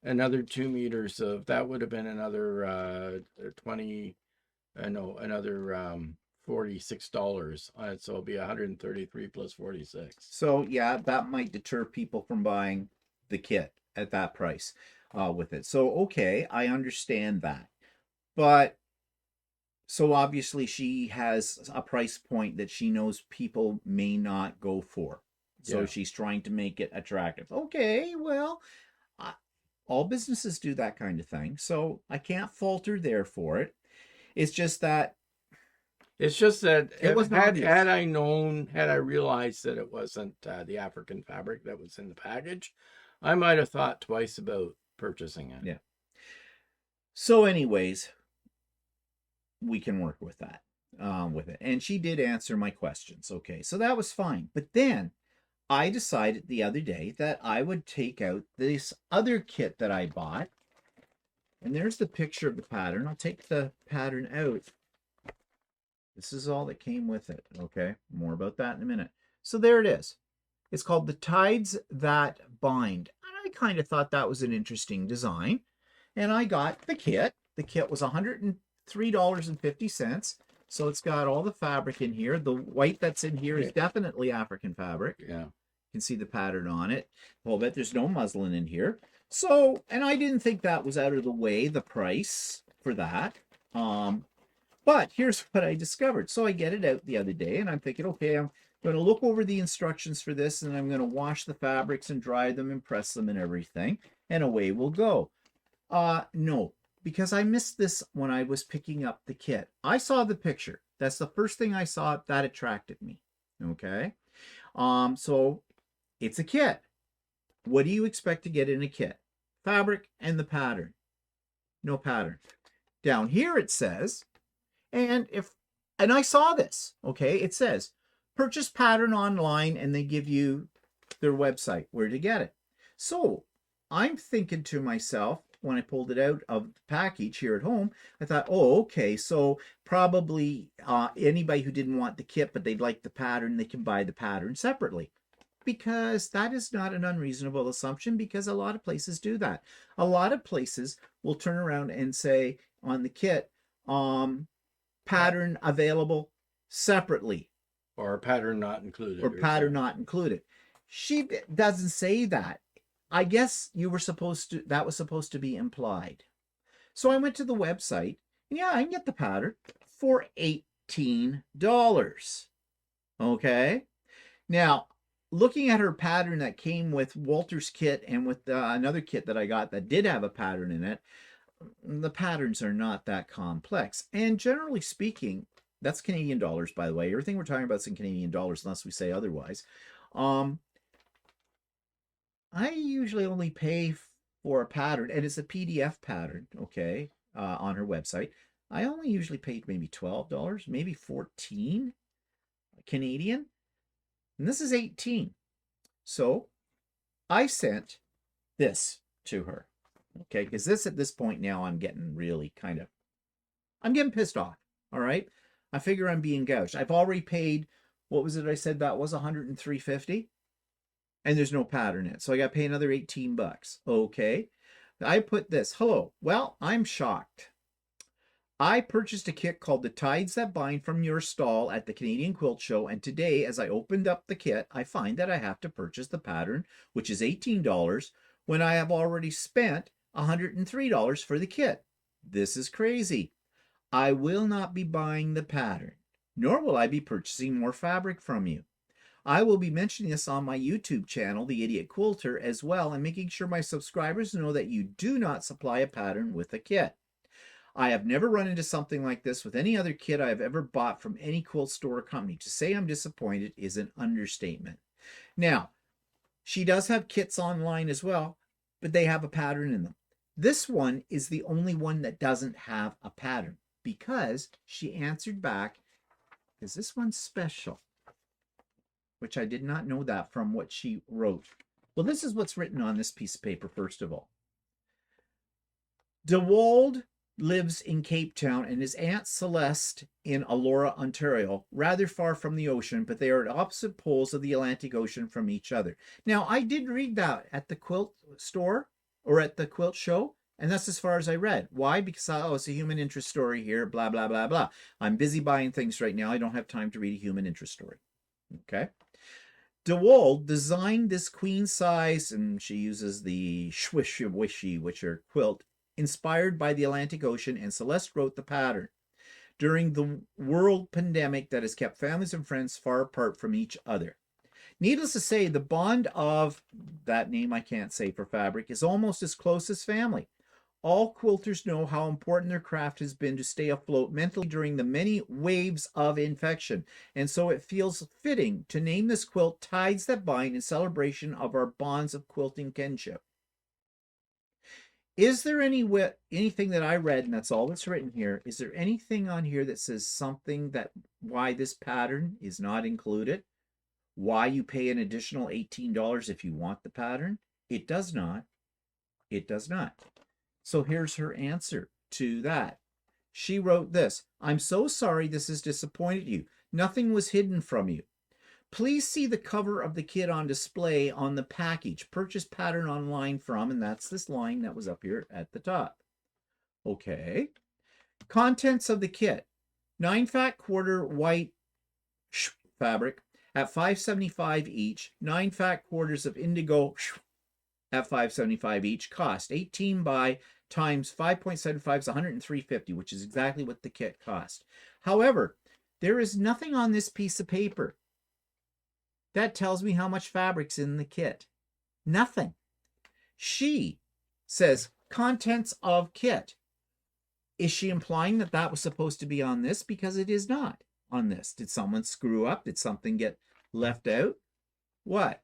another 2 meters of, that would have been another 20, no, another $46 on it, so it'll be 133 plus 46. So yeah, that might deter people from buying the kit at that price with it. So okay, I understand that. But so obviously she has a price point that she knows people may not go for. So Yeah. she's trying to make it attractive. Okay, well, I, all businesses do that kind of thing. So I can't fault her there for it. It's just that It's just that it was obvious. had I known, had I realized that it wasn't the African fabric that was in the package, I might have thought twice about purchasing it. Yeah. So, anyways, we can work with that, with it. And she did answer my questions. Okay, so that was fine. But then I decided the other day that I would take out this other kit that I bought. And there's the picture of the pattern. I'll take the pattern out. This is all that came with it. Okay, more about that in a minute. So there it is. It's called The Tides That Bind. And I kind of thought that was an interesting design. And I got the kit. The kit was $103.50. So it's got all the fabric in here. The white that's in here is definitely African fabric. Yeah. You can see the pattern on it. A little bit. There's no muslin in here. So, and I didn't think that was out of the way, the price for that. But here's what I discovered. So I get it out the other day and I'm thinking, okay, I'm going to look over the instructions for this and I'm going to wash the fabrics and dry them and press them and everything. And away we'll go. No, because I missed this when I was picking up the kit. I saw the picture. That's the first thing I saw that attracted me. Okay. So it's a kit. What do you expect to get in a kit? Fabric and the pattern. No pattern. Down here it says, and I saw this, okay? It says, purchase pattern online, and they give you their website, where to get it. So I'm thinking to myself, when I pulled it out of the package here at home, I thought, oh, okay, so probably anybody who didn't want the kit, but they'd like the pattern, they can buy the pattern separately. Because that is not an unreasonable assumption, because a lot of places do that. A lot of places will turn around and say on the kit, pattern available separately. Or pattern not included. Or pattern not included. She doesn't say that. I guess you were supposed to, that was supposed to be implied. So I went to the website, and yeah, I can get the pattern for $18. Okay? Now, looking at her pattern that came with Walter's kit and with another kit that I got that did have a pattern in it, the patterns are not that complex. And generally speaking, that's Canadian dollars, by the way. Everything we're talking about is in Canadian dollars, unless we say otherwise. I usually only pay for a pattern, and it's a PDF pattern, okay, on her website. I only usually pay maybe $12, maybe 14 Canadian. And this is 18. So I sent this to her. Okay, because this at this point now I'm getting really I'm getting pissed off. All right. I figure I'm being gouged. I've already paid, what was it I said that was $103.50? And there's no pattern in it. So I gotta pay another $18. Okay. I put this. Hello. Well, I'm shocked. I purchased a kit called The Tides That Bind from your stall at the Canadian Quilt Show, and today, as I opened up the kit, I find that I have to purchase the pattern, which is $18, when I have already spent $103 for the kit. This is crazy. I will not be buying the pattern, nor will I be purchasing more fabric from you. I will be mentioning this on my YouTube channel, The Idiot Quilter, as well, and making sure my subscribers know that you do not supply a pattern with a kit. I have never run into something like this with any other kit I have ever bought from any quilt store or company. To say I'm disappointed is an understatement. Now, she does have kits online as well, but they have a pattern in them. This one is the only one that doesn't have a pattern, because she answered back, is this one special? Which I did not know that from what she wrote. Well, this is what's written on this piece of paper, first of all. DeWald lives in Cape Town and his Aunt Celeste in Elora, Ontario, rather far from the ocean, but they are at opposite poles of the Atlantic Ocean from each other. Now, I did read that at the quilt store or at the quilt show, and that's as far as I read. Why? Because, oh, it's a human interest story here, blah, blah, blah, blah. I'm busy buying things right now. I don't have time to read a human interest story. Okay. DeWold designed this queen size, and she uses the swishy wishy, which are quilt, inspired by the Atlantic Ocean, and Celeste wrote the pattern during the world pandemic that has kept families and friends far apart from each other. Needless to say, the bond of that name I can't say for fabric is almost as close as family. All quilters know how important their craft has been to stay afloat mentally during the many waves of infection, and so it feels fitting to name this quilt Tides That Bind in celebration of our bonds of quilting kinship. Is there anything that I read, and that's all that's written here, is there anything on here that says something that why this pattern is not included? Why you pay an additional $18 if you want the pattern? It does not. It does not. So here's her answer to that. She wrote this: I'm so sorry this has disappointed you. Nothing was hidden from you. Please see the cover of the kit on display on the package. Purchase pattern online from, and that's this line that was up here at the top. Okay. Contents of the kit: 9 fat quarter white fabric at $5.75 each, 9 fat quarters of indigo at $5.75 each. Cost 18 by times 5.75 is $103.50, which is exactly what the kit cost. However, there is nothing on this piece of paper that tells me how much fabric's in the kit. Nothing. She says contents of kit. Is she implying that that was supposed to be on this? Because it is not on this. Did someone screw up? Did something get left out? What?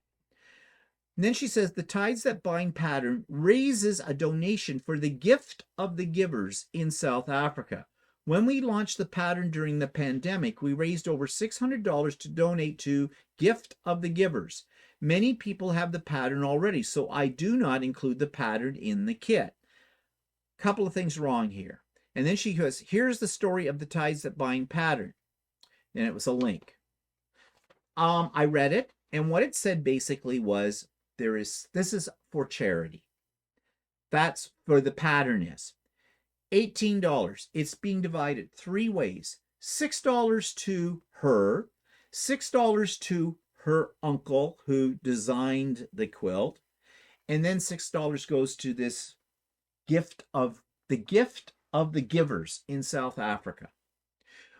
And then she says the Tides That Bind pattern raises a donation for the Gift of the Givers in South Africa. When we launched the pattern during the pandemic, we raised over $600 to donate to Gift of the Givers. Many people have the pattern already, so I do not include the pattern in the kit. Couple of things wrong here. And then she goes, here's the story of the Tides That Bind pattern. And it was a link. I read it, and what it said basically was, this is for charity. That's for the pattern is $18. It's being divided 3 ways: $6 to her, $6 to her uncle who designed the quilt, and then $6 goes to this gift of the givers in South Africa,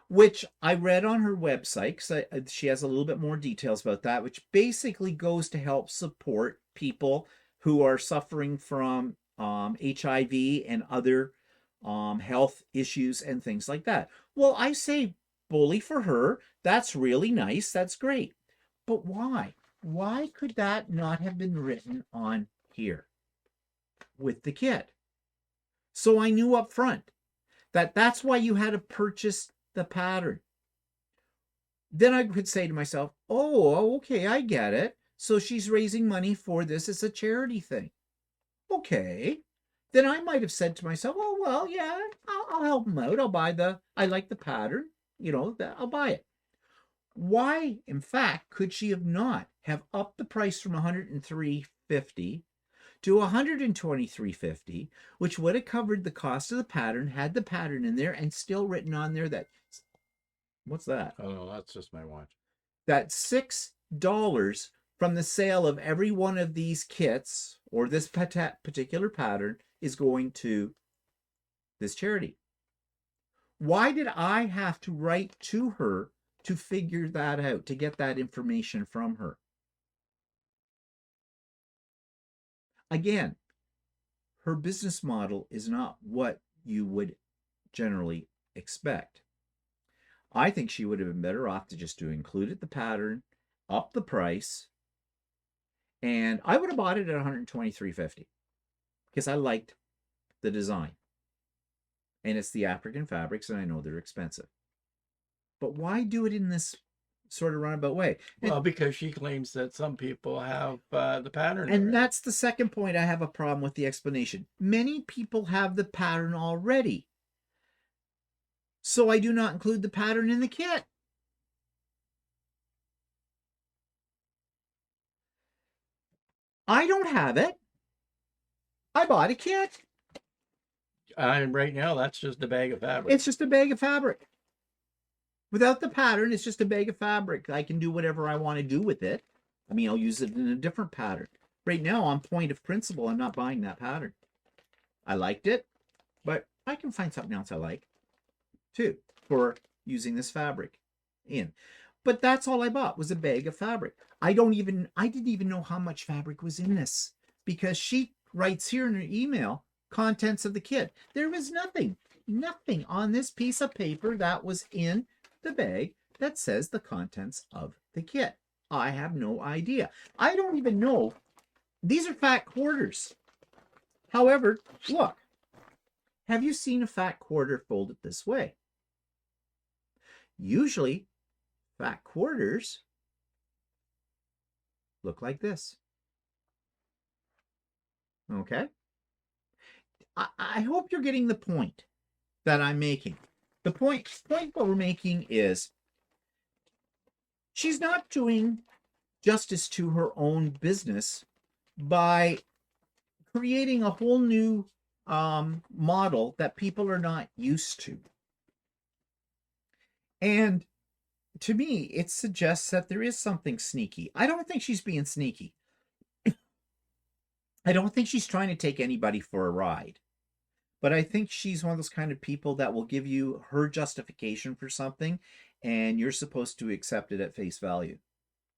which I read on her website, because she has a little bit more details about that, which basically goes to help support people who are suffering from HIV and other health issues and things like that. Well, I say bully for her. That's really nice. That's great. But why? Why could that not have been written on here with the kit? So I knew up front that that's why you had to purchase the pattern. Then I could say to myself, oh, okay, I get it. So she's raising money for this. It's a charity thing. Okay. Then I might have said to myself, oh, well, yeah, I'll help them out. I like the pattern, I'll buy it. Why, in fact, could she have not have upped the price from $103.50 to $123.50, which would have covered the cost of the pattern, had the pattern in there, and still written on there that, what's that? Oh, no, that's just my watch. That $6 from the sale of every one of these kits or this particular pattern is going to this charity. Why did I have to write to her to figure that out, to get that information from her? Again, her business model is not what you would generally expect. I think she would have been better off to just included the pattern, up the price, and I would have bought it at $123.50 because I liked the design. And it's the African fabrics, and I know they're expensive. But why do it in this sort of roundabout way? Well, because she claims that some people have the pattern. And already. That's the second point I have a problem with the explanation. Many people have the pattern already. So I do not include the pattern in the kit. I don't have it. I bought a kit. And right now, that's just a bag of fabric. It's just a bag of fabric. Without the pattern, it's just a bag of fabric. I can do whatever I want to do with it. I mean, I'll use it in a different pattern. Right now, on point of principle, I'm not buying that pattern. I liked it, but I can find something else I like, too, for using this fabric in. But that's all I bought was a bag of fabric. I didn't even know how much fabric was in this, because she writes here in her email, contents of the kit. There was nothing on this piece of paper that was in the bag that says the contents of the kit. I have no idea. I don't even know. These are fat quarters. However, look, have you seen a fat quarter folded this way? Usually, fat quarters look like this. Okay? I hope you're getting the point that I'm making. The point what we're making is she's not doing justice to her own business by creating a whole new model that people are not used to. And to me, it suggests that there is something sneaky. I don't think she's being sneaky. I don't think she's trying to take anybody for a ride. But I think she's one of those kind of people that will give you her justification for something, and you're supposed to accept it at face value.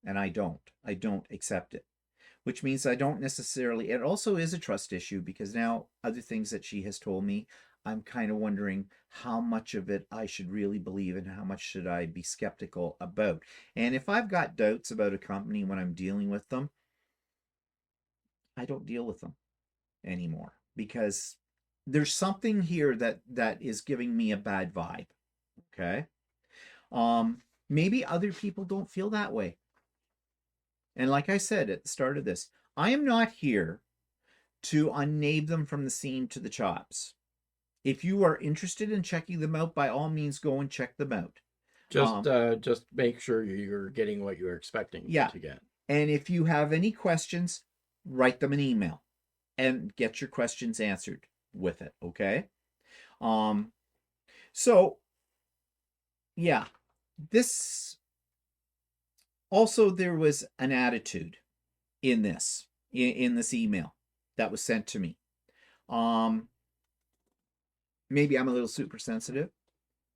And I don't. I don't accept it. Which means I don't necessarily, it also is a trust issue, because now other things that she has told me, I'm kind of wondering how much of it I should really believe and how much should I be skeptical about. And if I've got doubts about a company when I'm dealing with them, I don't deal with them anymore, because there's something here that is giving me a bad vibe. Okay. Maybe other people don't feel that way. And like I said at the start of this, I am not here to unname them from the seam to the chops. If you are interested in checking them out, by all means, go and check them out. Just make sure you're getting what you're expecting to get. And if you have any questions, write them an email and get your questions answered with it. Okay. So yeah, this also, there was an attitude in this email that was sent to me. Maybe I'm a little super sensitive,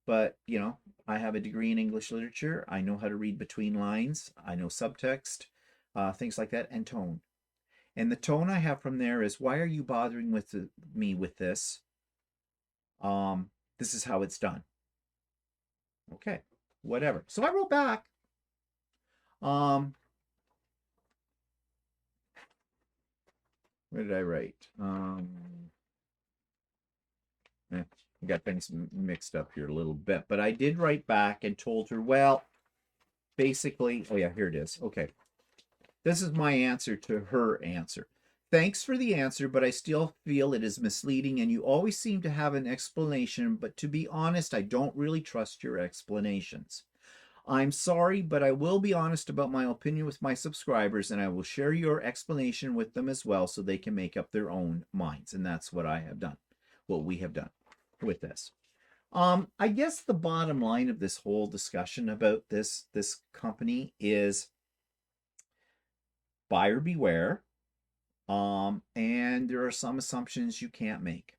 but you know, I have a degree in English literature. I know how to read between lines. I know subtext, things like that, and tone. And the tone I have from there is, why are you bothering me with this? This is how it's done. Okay, whatever. So I wrote back. What did I write? I got things mixed up here a little bit, but I did write back and told her, well, basically, oh yeah, here it is. Okay. This is my answer to her answer. Thanks for the answer, but I still feel it is misleading, and you always seem to have an explanation, but to be honest, I don't really trust your explanations. I'm sorry, but I will be honest about my opinion with my subscribers, and I will share your explanation with them as well so they can make up their own minds. And that's what I have done, what we have done with this. I guess the bottom line of this whole discussion about this company is buyer beware. And there are some assumptions you can't make.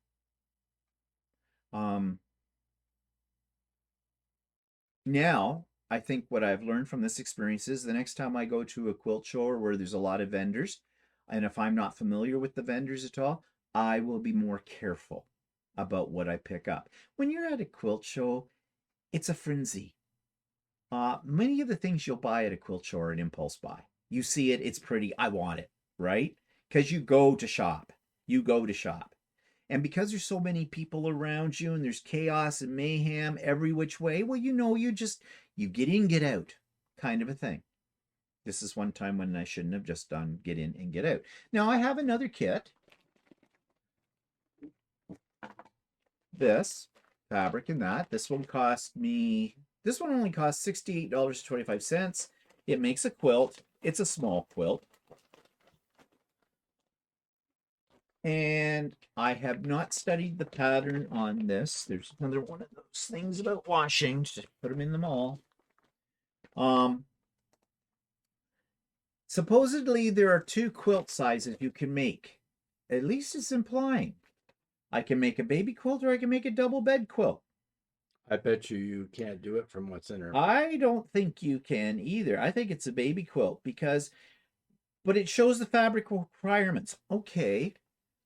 Now, I think what I've learned from this experience is the next time I go to a quilt show where there's a lot of vendors, and if I'm not familiar with the vendors at all, I will be more careful about what I pick up. When you're at a quilt show, it's a frenzy. Many of the things you'll buy at a quilt show are an impulse buy. You see it, it's pretty, I want it, right? Because you go to shop. And because there's so many people around you and there's chaos and mayhem every which way, well, you know, you get in, get out kind of a thing. This is one time when I shouldn't have just done get in and get out. Now I have another kit. This fabric in that. This one only cost $68.25. It makes a quilt. It's a small quilt. And I have not studied the pattern on this. There's another one of those things about washing. Just put them in the mall. Supposedly there are 2 quilt sizes you can make. At least it's implying. I can make a baby quilt or I can make a double bed quilt. I bet you can't do it from what's in her. I don't think you can either. I think it's a baby quilt but it shows the fabric requirements. Okay.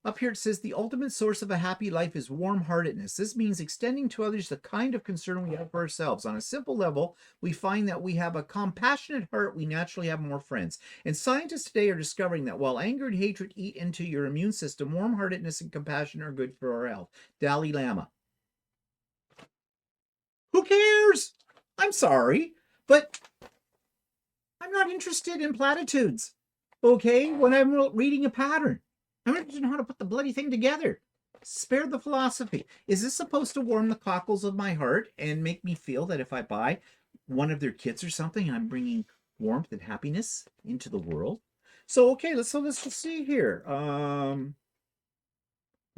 Up here it says the ultimate source of a happy life is warm-heartedness. This means extending to others the kind of concern we have for ourselves. On a simple level, we find that we have a compassionate heart, we naturally have more friends. And scientists today are discovering that while anger and hatred eat into your immune system, warm-heartedness and compassion are good for our health. Dalai Lama. Who cares? I'm sorry, but I'm not interested in platitudes. Okay, when I'm reading a pattern, I'm interested in how to put the bloody thing together. Spare the philosophy. Is this supposed to warm the cockles of my heart and make me feel that if I buy one of their kits or something, I'm bringing warmth and happiness into the world? So okay, let's just see here.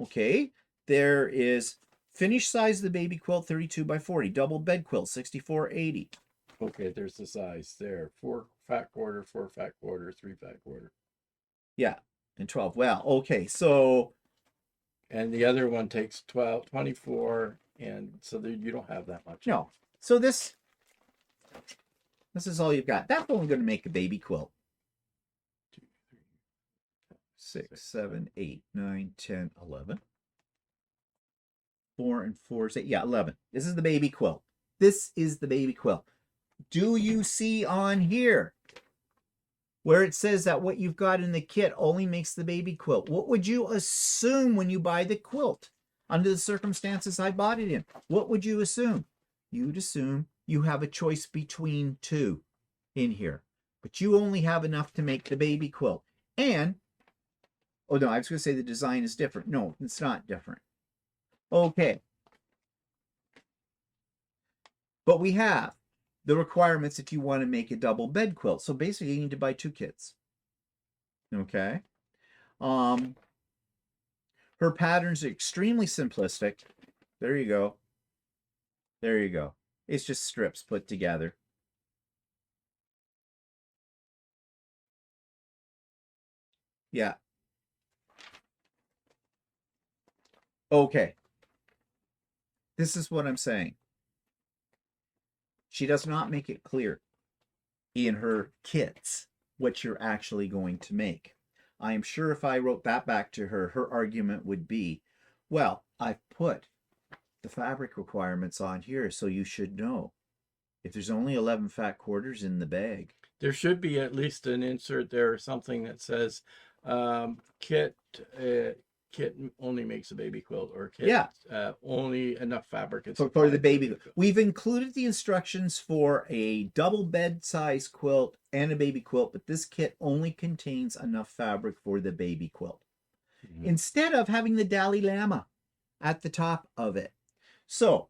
Okay, there is finished size of the baby quilt 32 by 40, double bed quilt 64/80. Okay, there's the size there. 4 fat quarter, 4 fat quarter, 3 fat quarter. Yeah, and 12. Well, okay, so And the other one takes 12, 24, and so you don't have that much. no. So this is all you've got. That's only going to make a baby quilt. 2, 3, 6, 7, 8, 9, 10, 11. 4 and 4 is 8. Yeah, 11. This is the baby quilt. This is the baby quilt. Do you see on here where it says that what you've got in the kit only makes the baby quilt? What would you assume when you buy the quilt? Under the circumstances I bought it in, what would you assume? You'd assume you have a choice between 2 in here, but you only have enough to make the baby quilt. And, oh no, I was going to say the design is different. No, it's not different. Okay. But we have the requirements if you want to make a double bed quilt. So basically you need to buy 2 kits. Okay. Her patterns are extremely simplistic. There you go. There you go. It's just strips put together. Yeah. Okay. This is what I'm saying. She does not make it clear in her kits what you're actually going to make. I am sure if I wrote that back to her, her argument would be, well, I've put the fabric requirements on here, so you should know. If there's only 11 fat quarters in the bag. There should be at least an insert there or something that says kit only makes a baby quilt, or kit only enough fabric for the baby. We've included the instructions for a double bed size quilt and a baby quilt, but this kit only contains enough fabric for the baby quilt. Mm-hmm. Instead of having the Dalai Lama at the top of it. So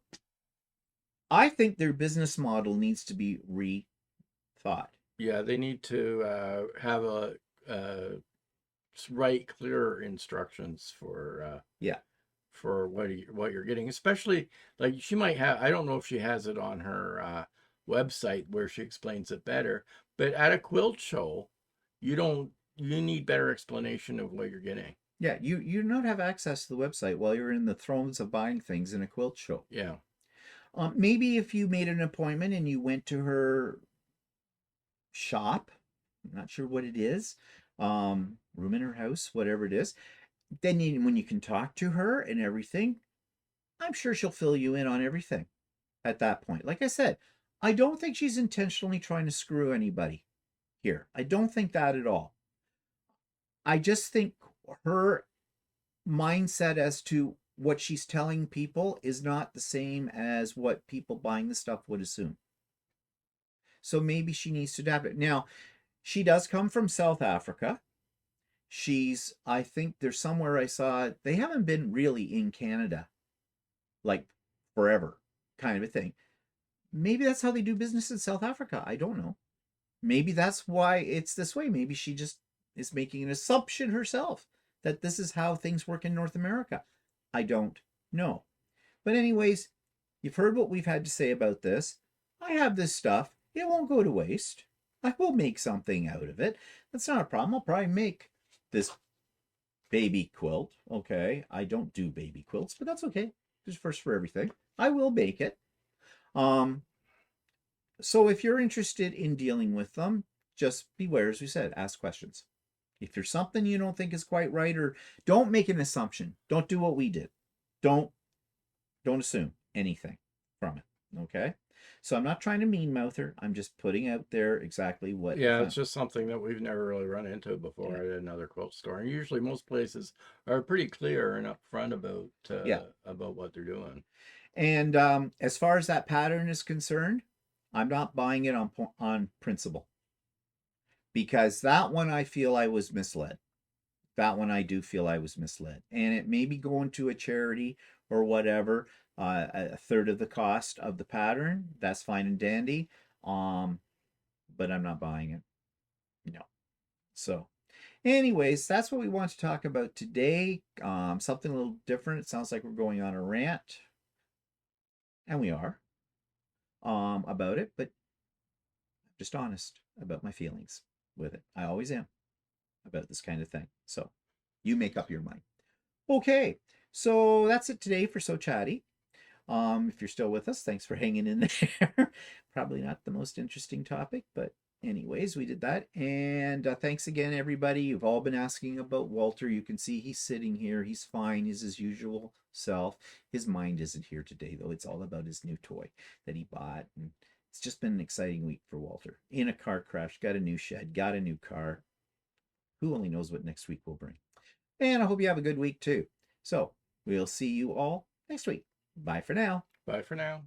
I think their business model needs to be rethought. Yeah, they need to have write clearer instructions for for what you're getting, especially like she might have, I don't know if she has it on her website where she explains it better, but at a quilt show you need better explanation of what you're getting. Yeah, you don't have access to the website while you're in the throes of buying things in a quilt show. Yeah. Maybe if you made an appointment and you went to her shop, I'm not sure what it is, room in her house, whatever it is, then when you can talk to her and everything, I'm sure she'll fill you in on everything at that point. Like I said, I don't think she's intentionally trying to screw anybody here. I don't think that at all. I just think her mindset as to what she's telling people is not the same as what people buying the stuff would assume. So maybe she needs to adapt it. Now, she does come from South Africa. I think there's somewhere I saw, they haven't been really in Canada, like forever kind of a thing. Maybe that's how they do business in South Africa. I don't know. Maybe that's why it's this way. Maybe she just is making an assumption herself that this is how things work in North America. I don't know. But, anyways, you've heard what we've had to say about this. I have this stuff. It won't go to waste. I will make something out of it. That's not a problem. I'll probably make this baby quilt. Okay. I don't do baby quilts, but that's okay. There's first for everything. I will make it. So if you're interested in dealing with them, just beware, as we said, ask questions. If there's something you don't think is quite right, or don't make an assumption. Don't do what we did. Don't assume anything from it. Okay. So I'm not trying to mean mouth her. I'm just putting out there exactly what. Yeah, it's just something that we've never really run into before Yeah. at another quilt store. And usually most places are pretty clear and upfront about what they're doing. And as far as that pattern is concerned, I'm not buying it on principle, because that one I feel I was misled. That one I do feel I was misled, and it may be going to a charity or whatever, a third of the cost of the pattern. That's fine and dandy. But I'm not buying it. No. So, anyways, that's what we want to talk about today. Something a little different. It sounds like we're going on a rant, and we are about it, but I'm just honest about my feelings with it. I always am about this kind of thing. So, you make up your mind. Okay, so that's it today for So Chatty. If you're still with us, thanks for hanging in there. Probably not the most interesting topic, but anyways, we did that. And thanks again, everybody. You've all been asking about Walter. You can see he's sitting here. He's fine. He's his usual self. His mind isn't here today, though. It's all about his new toy that he bought. And it's just been an exciting week for Walter. In a car crash, got a new shed, got a new car. Who only knows what next week will bring? And I hope you have a good week too. So we'll see you all next week. Bye for now. Bye for now.